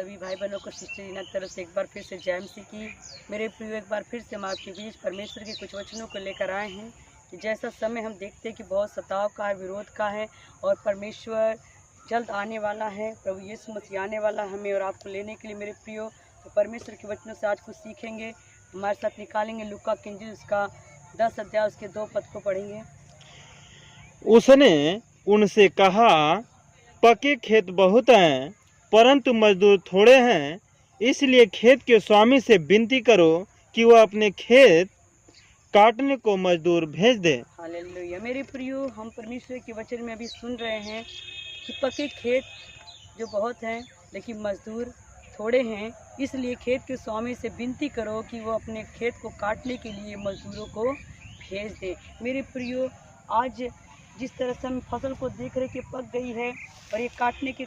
सभी भाई बहनों को सिस्टर रीना की तरफ से एक बार फिर से जय मसीह की। मेरे प्रिय, एक बार फिर से हम आपके बीच परमेश्वर के कुछ वचनों को लेकर आए हैं कि जैसा समय हम देखते हैं कि बहुत सताव का है, विरोध का है और परमेश्वर जल्द आने वाला है। प्रभु यीशु मसीह आने वाला है हमें और आपको लेने के लिए मेरे प्रियो। तो परमेश्वर के वचनों से आज कुछ सीखेंगे, हमारे साथ निकालेंगे लूका की इंजील उसका 10 अध्याय उसके 2 पद को पढ़ेंगे। उसने उनसे कहा, पके खेत बहुत हैं परंतु मजदूर थोड़े हैं, इसलिए खेत के स्वामी से विनती करो कि वह अपने खेत काटने को मजदूर भेज दे। हालेलुया। मेरे प्रियो, हम परमेश्वर के वचन में अभी सुन रहे हैं कि पके खेत जो बहुत हैं लेकिन मजदूर थोड़े हैं, इसलिए खेत के स्वामी से विनती करो कि वो अपने खेत को काटने के लिए मजदूरों को भेज दे। मेरे प्रियो, आज जिस तरह से हम फसल को देख रहे कि पक गई है और ये काटने के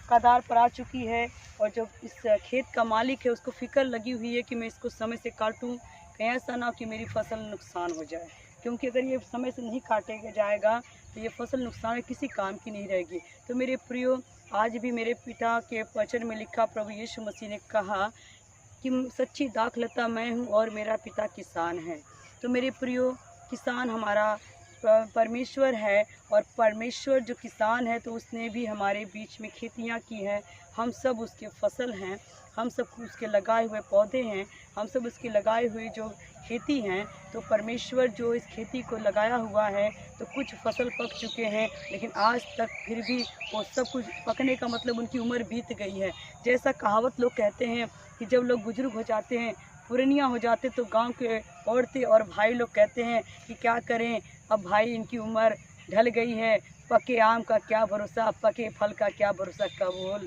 कगार पर आ चुकी है, और जो इस खेत का मालिक है उसको फिक्र लगी हुई है कि मैं इसको समय से काटूं, कहीं ऐसा ना हो कि मेरी फसल नुकसान हो जाए, क्योंकि अगर ये समय से नहीं काटेगा जाएगा तो ये फसल नुकसान किसी काम की नहीं रहेगी। तो मेरे प्रियो, आज भी मेरे पिता के वचन में लिखा, प्रभु यीशु मसीह ने कहा कि सच्ची दाखलता मैं हूँ और मेरा पिता किसान है। तो मेरे प्रियो, किसान हमारा परमेश्वर है, और परमेश्वर जो किसान है तो उसने भी हमारे बीच में खेतियाँ की हैं। हम सब उसके फसल हैं, हम सब उसके लगाए हुए पौधे हैं, हम सब उसके लगाए हुए जो खेती हैं। तो परमेश्वर जो इस खेती को लगाया हुआ है, तो कुछ फसल पक चुके हैं लेकिन आज तक फिर भी वो सब कुछ पकने का मतलब उनकी उम्र बीत गई है। जैसा कहावत लोग कहते हैं कि जब लोग बुजुर्ग हो जाते हैं, पुरनिया हो जाते, तो गांव के औरतें और भाई लोग कहते हैं कि क्या करें, अब भाई इनकी उम्र ढल गई है, पके आम का क्या भरोसा, पके फल का क्या भरोसा, कब वो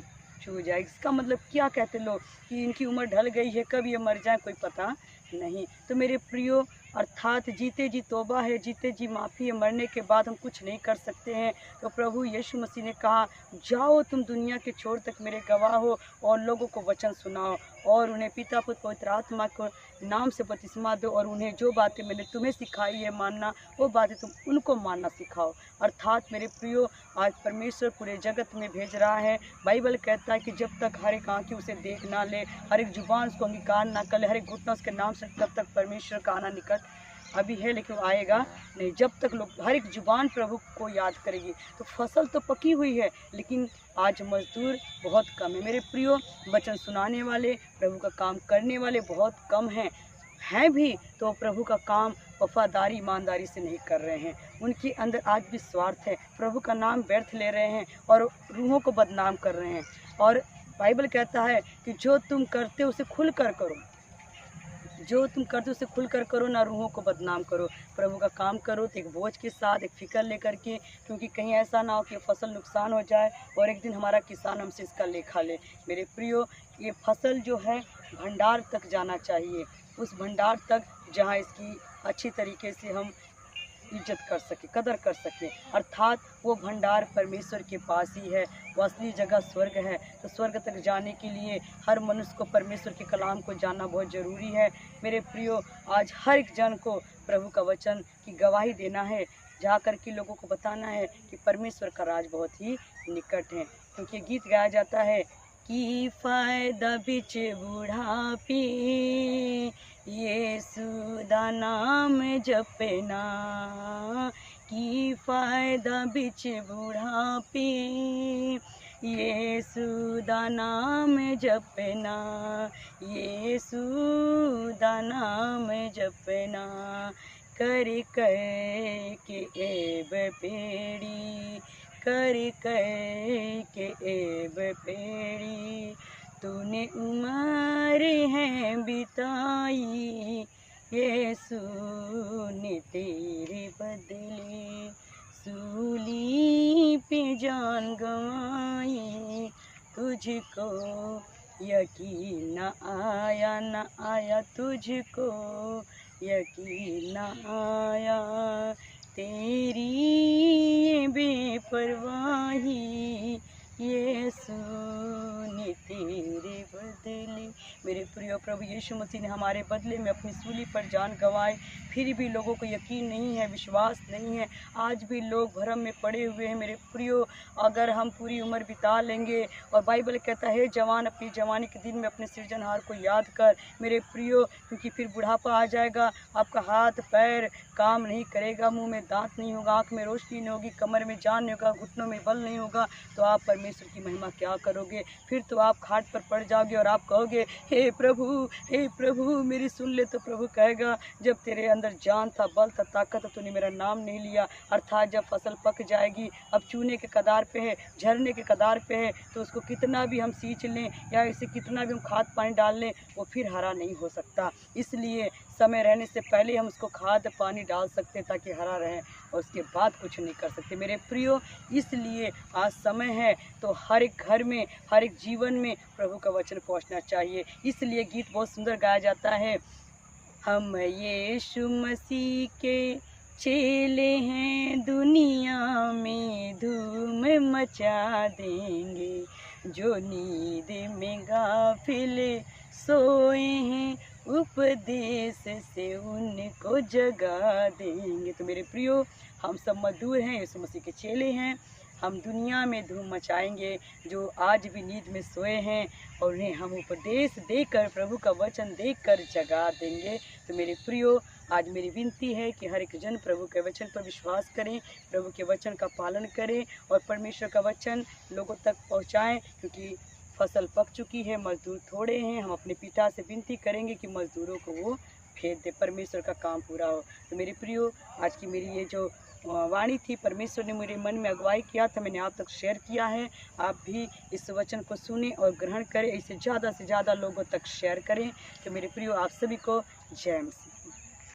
छू जाए। इसका मतलब क्या कहते लोग कि इनकी उम्र ढल गई है, कब ये मर जाए कोई पता नहीं। तो मेरे प्रियो, अर्थात जीते जी तौबा है, जीते जी माफ़ी है, मरने के बाद हम कुछ नहीं कर सकते हैं। तो प्रभु यीशु मसीह ने कहा, जाओ तुम दुनिया के छोर तक मेरे गवाह हो और लोगों को वचन सुनाओ और उन्हें पिता पुत्र पवित्र आत्मा को नाम से बपतिस्मा दो, और उन्हें जो बातें मैंने तुम्हें सिखाई है मानना, वो बातें तुम उनको मानना सिखाओ। अर्थात मेरे प्रियो, आज परमेश्वर पूरे जगत में भेज रहा है। बाइबल कहता है कि जब तक हर एक आँखें उसे देख ना ले, हर एक जुबान उसको अंगीकार ना कर ले, हर एक घुटना उसके नाम से, तब तक परमेश्वर का आना निकट अभी है लेकिन वो आएगा नहीं। जब तक लोग हर एक जुबान प्रभु को याद करेगी। तो फसल तो पकी हुई है लेकिन आज मजदूर बहुत कम है। मेरे प्रियो, वचन सुनाने वाले, प्रभु का काम करने वाले बहुत कम हैं भी तो प्रभु का काम वफादारी ईमानदारी से नहीं कर रहे हैं। उनके अंदर आज भी स्वार्थ है, प्रभु का नाम व्यर्थ ले रहे हैं और रूहों को बदनाम कर रहे हैं। और बाइबल कहता है कि जो तुम करते हो उसे खुल कर करो, जो तुम करते हो उसे खुल कर करो, ना रूहों को बदनाम करो। प्रभु का काम करो तो एक बोझ के साथ, एक फिक्र लेकर के, क्योंकि कहीं ऐसा ना हो कि फसल नुकसान हो जाए और एक दिन हमारा किसान हमसे इसका लेखा ले। मेरे प्रियो, ये फसल जो है भंडार तक जाना चाहिए, उस भंडार तक जहाँ इसकी अच्छी तरीके से हम इज्जत कर सके, कदर कर सके। अर्थात वो भंडार परमेश्वर के पास ही है, वो असली जगह स्वर्ग है। तो स्वर्ग तक जाने के लिए हर मनुष्य को परमेश्वर के कलाम को जानना बहुत ज़रूरी है। मेरे प्रियो, आज हर एक जन को प्रभु का वचन की गवाही देना है, जा कर के लोगों को बताना है कि परमेश्वर का राज बहुत ही निकट है। क्योंकि गीत गाया जाता है कि फ़ायदा बिच बुढ़ापे यीशु दा नाम जपना, की फ़ायदा बिच बुढ़ापे यीशु दा नाम जपना, यीशु दा नाम जपना, कर कर के एब पेड़ी, कर कर के एब पेड़ी, तूने उम्र है बिताई, यीशु ने तेरे बदले सूली पे जान गंवाई, तुझको यकीन न आया, न आया तुझको यकीन न आया, तेरी ये बेपरवाही यीशु ने तेरे बदले। मेरे प्रिय प्रभु यीशु मसीह ने हमारे बदले में अपनी सूली पर जान गंवाई, फिर भी लोगों को यकीन नहीं है, विश्वास नहीं है। आज भी लोग भरम में पड़े हुए हैं। मेरे प्रियो, अगर हम पूरी उम्र बिता लेंगे, और बाइबल कहता है जवान अपनी जवानी के दिन में अपने सृजनहार को याद कर मेरे प्रियो, क्योंकि फिर बुढ़ापा आ जाएगा, आपका हाथ पैर काम नहीं करेगा, मुंह में दांत नहीं होगा, आंख में रोशनी नहीं होगी, कमर में जान नहीं होगा, घुटनों में बल नहीं होगा, तो आप परमेश्वर की महिमा क्या करोगे? फिर तो आप खाट पर पड़ जाओगे और आप कहोगे, हे प्रभु मेरी सुन ले। तो प्रभु कहेगा, जब तेरे अंदर जान था, बल था, ताकत था, तूने मेरा नाम नहीं लिया। अर्थात जब फसल पक जाएगी, अब चूने के कदार पे है, झरने के कदार पे है, तो उसको कितना भी हम सींच लें या इसे कितना भी हम खाद पानी डाल लें, वो फिर हरा नहीं हो सकता। इसलिए समय रहने से पहले हम उसको खाद पानी डाल सकते हैं ताकि हरा रहे, और उसके बाद कुछ नहीं कर सकते। मेरे प्रियो, इसलिए आज समय है तो हर एक घर में, हर एक जीवन में प्रभु का वचन पहुंचना चाहिए। इसलिए गीत बहुत सुंदर गाया जाता है, हम यीशु मसीह के चेले हैं, दुनिया में धूम मचा देंगे, जो नींद में गाफिल सोए हैं, उपदेश से उनको जगा देंगे। तो मेरे प्रियो, हम सब मजदूर हैं, यीशु मसीह के चेले हैं। हम दुनिया में धूम मचाएंगे, जो आज भी नींद में सोए हैं, और उन्हें हम उपदेश देकर, प्रभु का वचन देकर जगा देंगे। तो मेरे प्रियो, आज मेरी विनती है कि हर एक जन प्रभु के वचन पर विश्वास करें, प्रभु के वचन का पालन करें, और परमेश्वर का वचन लोगों तक पहुंचाएं, क्योंकि फसल पक चुकी है, मजदूर थोड़े हैं। हम अपने पिता से विनती करेंगे कि मजदूरों को वो भेज दे, परमेश्वर का काम पूरा हो। तो मेरे प्रियो, आज की मेरी ये जो वाणी थी, परमेश्वर ने मेरे मन में अगुवाई किया था, मैंने आप तक शेयर किया है। आप भी इस वचन को सुने और ग्रहण करें, इसे ज़्यादा से ज़्यादा लोगों तक शेयर करें। तो मेरे प्रियो, आप सभी को जय मसीह।